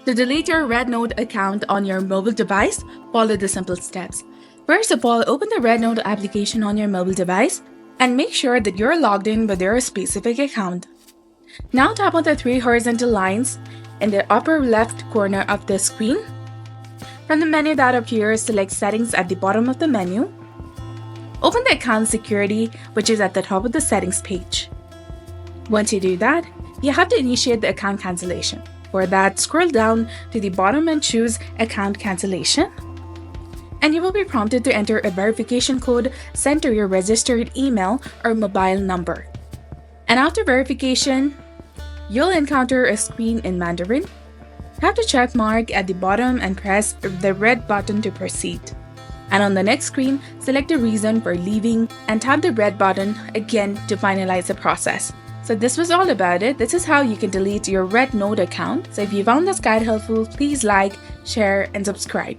To delete your REDnote account on your mobile device, follow the simple steps. First of all, open the REDnote application on your mobile device and make sure that you're logged in with your specific account. Now tap on the three horizontal lines in the upper left corner of the screen. From the menu that appears, select Settings at the bottom of the menu. Open the Account Security, which is at the top of the settings page. Once you do that, you have to initiate the account cancellation. For that, scroll down to the bottom and choose Account Cancellation. And you will be prompted to enter a verification code sent to your registered email or mobile number. And after verification, you'll encounter a screen in Mandarin. Tap the check mark at the bottom and press the red button to proceed. And on the next screen, select the reason for leaving and tap the red button again to finalize the process. So this was all about it. This is how you can delete your REDnote account. So if you found this guide helpful, please like, share, and subscribe.